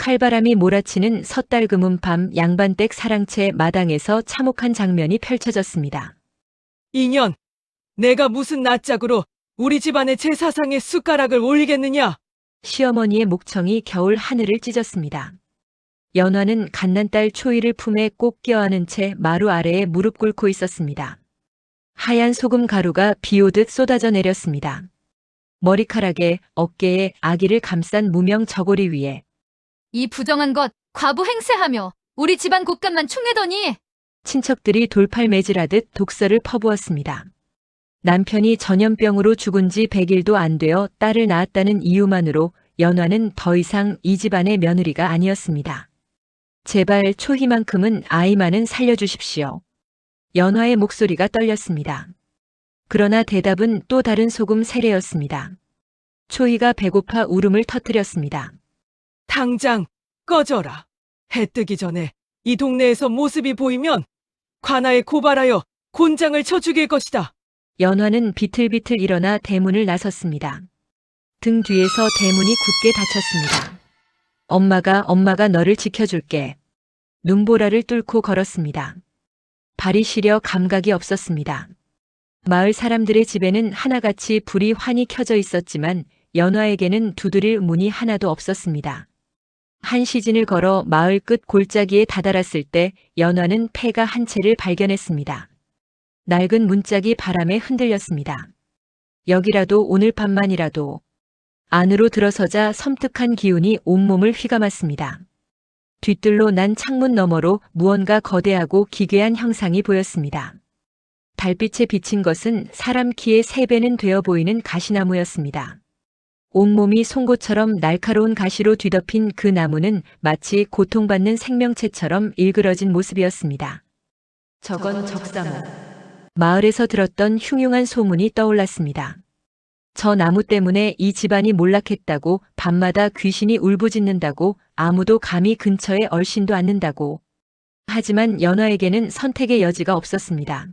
칼바람이 몰아치는 섣달그문 밤 양반댁 사랑채 마당에서 참혹한 장면이 펼쳐졌습니다. 이년, 내가 무슨 낯짝으로 우리 집안의 제사상에 숟가락을 올리겠느냐? 시어머니의 목청이 겨울 하늘을 찢었습니다. 연화는 갓난딸 초이를 품에 꼭 껴안은 채 마루 아래에 무릎 꿇고 있었습니다. 하얀 소금 가루가 비오듯 쏟아져 내렸습니다. 머리카락에 어깨에 아기를 감싼 무명 저고리 위에 이 부정한 것 과부 행세하며 우리 집안 곳간만 축내더니 친척들이 돌팔매질하듯 독설을 퍼부었습니다. 남편이 전염병으로 죽은 지 100일도 안 되어 딸을 낳았다는 이유만으로 연화는 더 이상 이 집안의 며느리가 아니었습니다. 제발 초희만큼은 아이만은 살려주십시오. 연화의 목소리가 떨렸습니다. 그러나 대답은 또 다른 소금 세례였습니다. 초희가 배고파 울음을 터뜨렸습니다. 당장 꺼져라. 해 뜨기 전에 이 동네에서 모습이 보이면 관아에 고발하여 곤장을 쳐 죽일 것이다. 연화는 비틀비틀 일어나 대문을 나섰습니다. 등 뒤에서 대문이 굳게 닫혔습니다. 엄마가 너를 지켜줄게. 눈보라를 뚫고 걸었습니다. 발이 시려 감각이 없었습니다. 마을 사람들의 집에는 하나같이 불이 환히 켜져 있었지만 연화에게는 두드릴 문이 하나도 없었습니다. 한 시진을 걸어 마을 끝 골짜기에 다다랐을 때 연화는 폐가 한 채를 발견했습니다. 낡은 문짝이 바람에 흔들렸습니다. 여기라도 오늘 밤만이라도. 안으로 들어서자 섬뜩한 기운이 온몸을 휘감았습니다. 뒤뜰로 난 창문 너머로 무언가 거대하고 기괴한 형상이 보였습니다. 달빛에 비친 것은 사람 키의 3배는 되어 보이는 가시나무였습니다. 온몸이 송곳처럼 날카로운 가시로 뒤덮인 그 나무는 마치 고통받는 생명체처럼 일그러진 모습이었습니다. 저건 적사모. 마을에서 들었던 흉흉한 소문이 떠올랐습니다. 저 나무 때문에 이 집안이 몰락했다고, 밤마다 귀신이 울부짖는다고, 아무도 감히 근처에 얼씬도 않는다고. 하지만 연화에게는 선택의 여지가 없었습니다.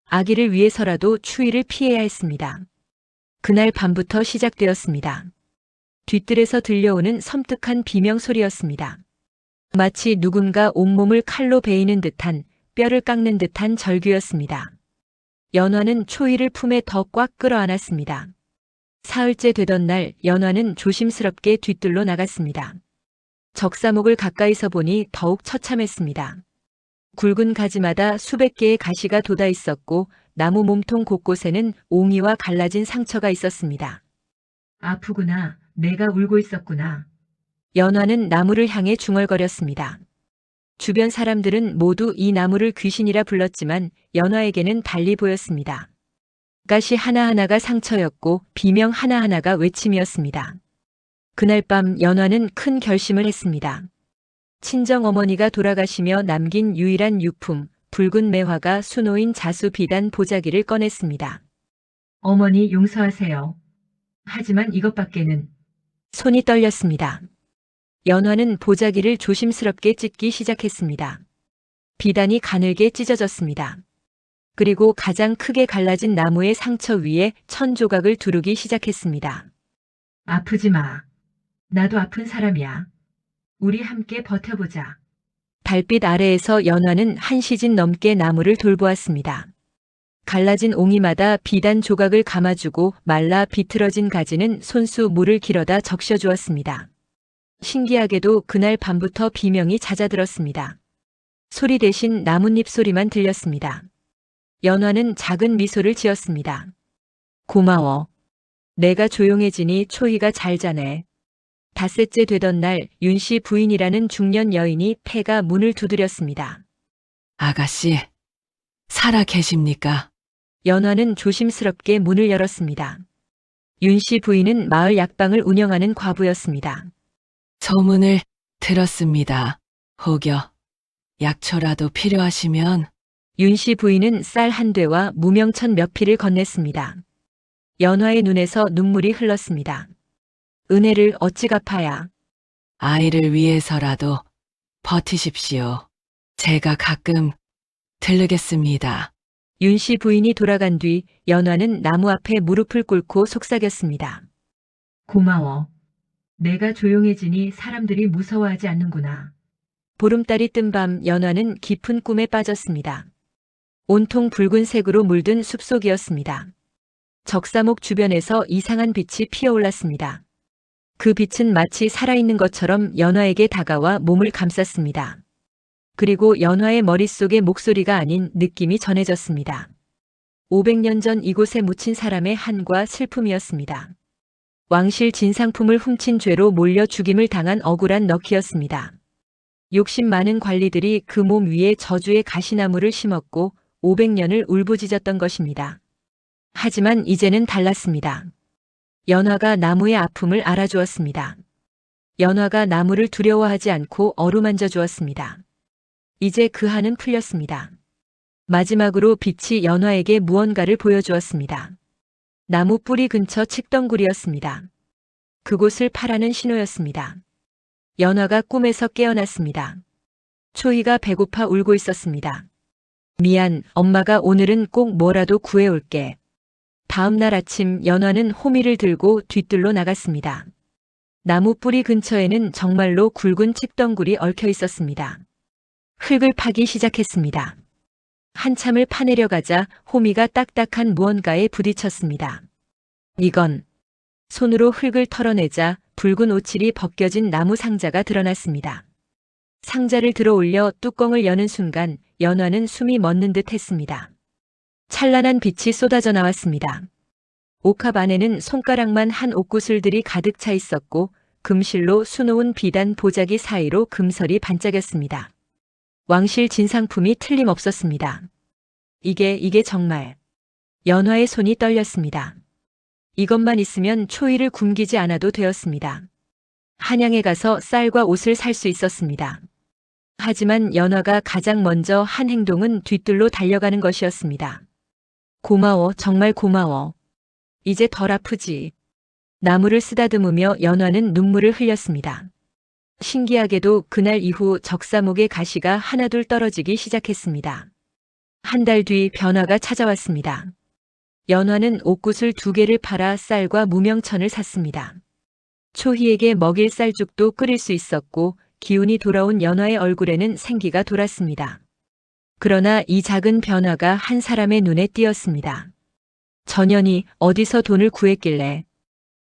아기를 위해서라도 추위를 피해야 했습니다. 그날 밤부터 시작되었습니다. 뒤뜰에서 들려오는 섬뜩한 비명소리였습니다. 마치 누군가 온몸을 칼로 베이는 듯한, 뼈를 깎는 듯한 절규였습니다. 연화는 초이를 품에 더 꽉 끌어안았습니다. 사흘째 되던 날 연화는 조심스럽게 뒤뜰로 나갔습니다. 적사목을 가까이서 보니 더욱 처참했습니다. 굵은 가지마다 수백 개의 가시가 돋아 있었고 나무 몸통 곳곳에는 옹이와 갈라진 상처가 있었습니다. 아프구나. 내가 울고 있었구나. 연화는 나무를 향해 중얼거렸습니다. 주변 사람들은 모두 이 나무를 귀신이라 불렀지만 연화에게는 달리 보였습니다. 가시 하나하나가 상처였고 비명 하나하나가 외침이었습니다. 그날 밤 연화는 큰 결심을 했습니다. 친정어머니가 돌아가시며 남긴 유일한 유품, 붉은 매화가 수놓인 자수 비단 보자기를 꺼냈습니다. 어머니 용서하세요. 하지만 이것밖에는. 손이 떨렸습니다. 연화는 보자기를 조심스럽게 찢기 시작했습니다. 비단이 가늘게 찢어졌습니다. 그리고 가장 크게 갈라진 나무의 상처 위에 1000조각을 두르기 시작했습니다. 아프지 마. 나도 아픈 사람이야. 우리 함께 버텨보자. 달빛 아래에서 연화는 한 시진 넘게 나무를 돌보았습니다. 갈라진 옹이마다 비단 조각을 감아주고 말라 비틀어진 가지는 손수 물을 길어다 적셔주었습니다. 신기하게도 그날 밤부터 비명이 잦아들었습니다. 소리 대신 나뭇잎 소리만 들렸습니다. 연화는 작은 미소를 지었습니다. 고마워. 내가 조용해지니 초희가 잘 자네. 닷새째 되던 날 윤씨 부인이라는 중년 여인이 폐가 문을 두드렸습니다. 아가씨, 살아 계십니까? 연화는 조심스럽게 문을 열었습니다. 윤씨 부인은 마을 약방을 운영하는 과부였습니다. 소문을 들었습니다. 혹여 약초라도 필요하시면. 윤씨 부인은 쌀 한 되와 무명천 몇 피를 건넸습니다. 연화의 눈에서 눈물이 흘렀습니다. 은혜를 어찌 갚아야. 아이를 위해서라도 버티십시오. 제가 가끔 들르겠습니다. 윤씨 부인이 돌아간 뒤 연화는 나무 앞에 무릎을 꿇고 속삭였습니다. 고마워. 내가 조용해지니 사람들이 무서워하지 않는구나. 보름달이 뜬 밤 연화는 깊은 꿈에 빠졌습니다. 온통 붉은색으로 물든 숲속이었습니다. 적사목 주변에서 이상한 빛이 피어올랐습니다. 그 빛은 마치 살아있는 것처럼 연화에게 다가와 몸을 감쌌습니다. 그리고 연화의 머릿속에 목소리가 아닌 느낌이 전해졌습니다. 500년 전 이곳에 묻힌 사람의 한과 슬픔이었습니다. 왕실 진상품을 훔친 죄로 몰려 죽임을 당한 억울한 넋이었습니다. 욕심 많은 관리들이 그 몸 위에 저주의 가시나무를 심었고 500년을 울부짖었던 것입니다. 하지만 이제는 달랐습니다. 연화가 나무의 아픔을 알아주었습니다. 연화가 나무를 두려워하지 않고 어루만져 주었습니다. 이제 그 한은 풀렸습니다. 마지막으로 빛이 연화에게 무언가를 보여주었습니다. 나무 뿌리 근처 칡덩굴이었습니다. 그곳을 파라는 신호였습니다. 연화가 꿈에서 깨어났습니다. 초희가 배고파 울고 있었습니다. 미안, 엄마가 오늘은 꼭 뭐라도 구해올게. 다음 날 아침 연화는 호미를 들고 뒤뜰로 나갔습니다. 나무 뿌리 근처에는 정말로 굵은 칡덩굴이 얽혀 있었습니다. 흙을 파기 시작했습니다. 한참을 파내려가자 호미가 딱딱한 무언가에 부딪혔습니다. 이건 손으로 흙을 털어내자 붉은 오칠이 벗겨진 나무 상자가 드러났습니다. 상자를 들어 올려 뚜껑을 여는 순간 연화는 숨이 멎는 듯 했습니다. 찬란한 빛이 쏟아져 나왔습니다. 옥합 안에는 손가락만 한 옥구슬들이 가득 차 있었고 금실로 수놓은 비단 보자기 사이로 금설이 반짝였습니다. 왕실 진상품이 틀림없었습니다. 이게 정말. 연화의 손이 떨렸습니다. 이것만 있으면 초이를 굶기지 않아도 되었습니다. 한양에 가서 쌀과 옷을 살 수 있었습니다. 하지만 연화가 가장 먼저 한 행동은 뒤뜰로 달려가는 것이었습니다. 고마워, 정말 고마워. 이제 덜 아프지. 나무를 쓰다듬으며 연화는 눈물을 흘렸습니다. 신기하게도 그날 이후 적사목의 가시가 하나둘 떨어지기 시작했습니다. 한 달 뒤 변화가 찾아왔습니다. 연화는 옥굿을 2개를 팔아 쌀과 무명천을 샀습니다. 초희에게 먹일 쌀죽도 끓일 수 있었고 기운이 돌아온 연화의 얼굴에는 생기가 돌았습니다. 그러나 이 작은 변화가 한 사람의 눈에 띄었습니다. 전현이 어디서 돈을 구했길래.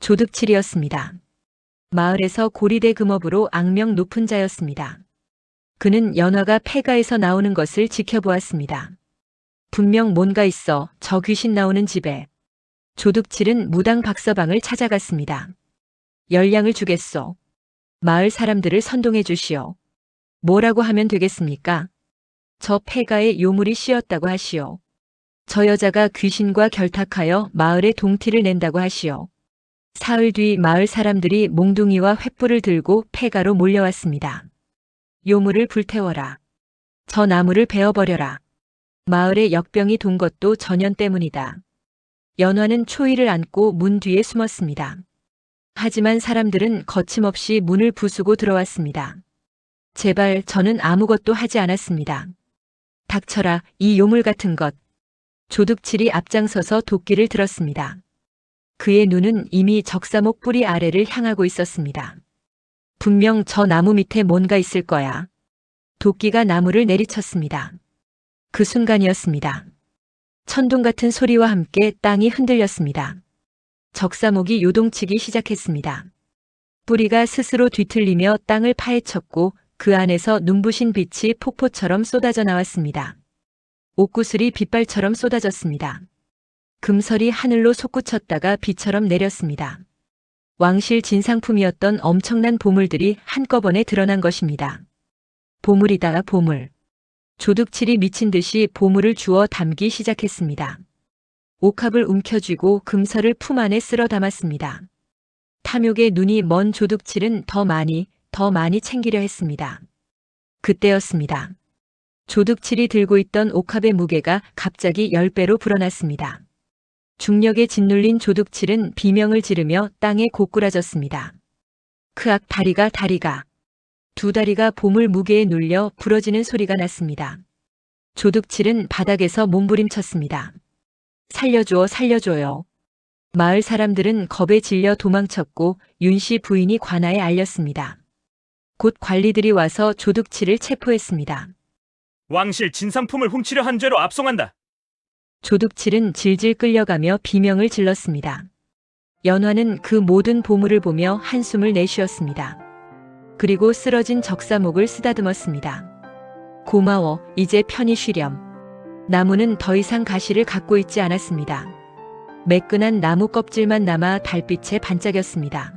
조득칠이었습니다. 마을에서 고리대 금업으로 악명 높은 자였습니다. 그는 연화가 폐가에서 나오는 것을 지켜보았습니다. 분명 뭔가 있어, 저 귀신 나오는 집에. 조득칠은 무당 박서방을 찾아갔습니다. 열량을 주겠소. 마을 사람들을 선동해 주시오. 뭐라고 하면 되겠습니까? 저 폐가에 요물이 씌었다고 하시오. 저 여자가 귀신과 결탁하여 마을에 동티를 낸다고 하시오. 사흘 뒤 마을 사람들이 몽둥이와 횃불을 들고 폐가로 몰려왔습니다. 요물을 불태워라. 저 나무를 베어버려라. 마을에 역병이 돈 것도 전현 때문이다. 연화는 초이를 안고 문 뒤에 숨었습니다. 하지만 사람들은 거침없이 문을 부수고 들어왔습니다. 제발, 저는 아무것도 하지 않았습니다. 닥쳐라, 이 요물 같은 것. 조득칠이 앞장서서 도끼를 들었습니다. 그의 눈은 이미 적사목 뿌리 아래를 향하고 있었습니다. 분명 저 나무 밑에 뭔가 있을 거야. 도끼가 나무를 내리쳤습니다. 그 순간이었습니다. 천둥 같은 소리와 함께 땅이 흔들렸습니다. 적사목이 요동치기 시작했습니다. 뿌리가 스스로 뒤틀리며 땅을 파헤쳤고 그 안에서 눈부신 빛이 폭포처럼 쏟아져 나왔습니다. 옥구슬이 빗발처럼 쏟아졌습니다. 금설이 하늘로 솟구쳤다가 비처럼 내렸습니다. 왕실 진상품이었던 엄청난 보물들이 한꺼번에 드러난 것입니다. 보물이다, 보물. 조득칠이 미친 듯이 보물을 주워 담기 시작했습니다. 옥합을 움켜쥐고 금설을 품 안에 쓸어 담았습니다. 탐욕에 눈이 먼 조득칠은 더 많이 챙기려 했습니다. 그때였습니다. 조득칠이 들고 있던 옥합의 무게가 갑자기 10배로 불어났습니다. 중력에 짓눌린 조득칠은 비명을 지르며 땅에 고꾸라졌습니다. 크악, 다리가. 두 다리가 보물 무게에 눌려 부러지는 소리가 났습니다. 조득칠은 바닥에서 몸부림쳤습니다. 살려줘요. 마을 사람들은 겁에 질려 도망쳤고 윤 씨 부인이 관아에 알렸습니다. 곧 관리들이 와서 조득치를 체포했습니다. 왕실 진상품을 훔치려 한 죄로 압송한다. 조득칠은 질질 끌려가며 비명을 질렀습니다. 연화는 그 모든 보물을 보며 한숨을 내쉬었습니다. 그리고 쓰러진 적사목을 쓰다듬었습니다. 고마워, 이제 편히 쉬렴. 나무는 더 이상 가시를 갖고 있지 않았습니다. 매끈한 나무 껍질만 남아 달빛에 반짝였습니다.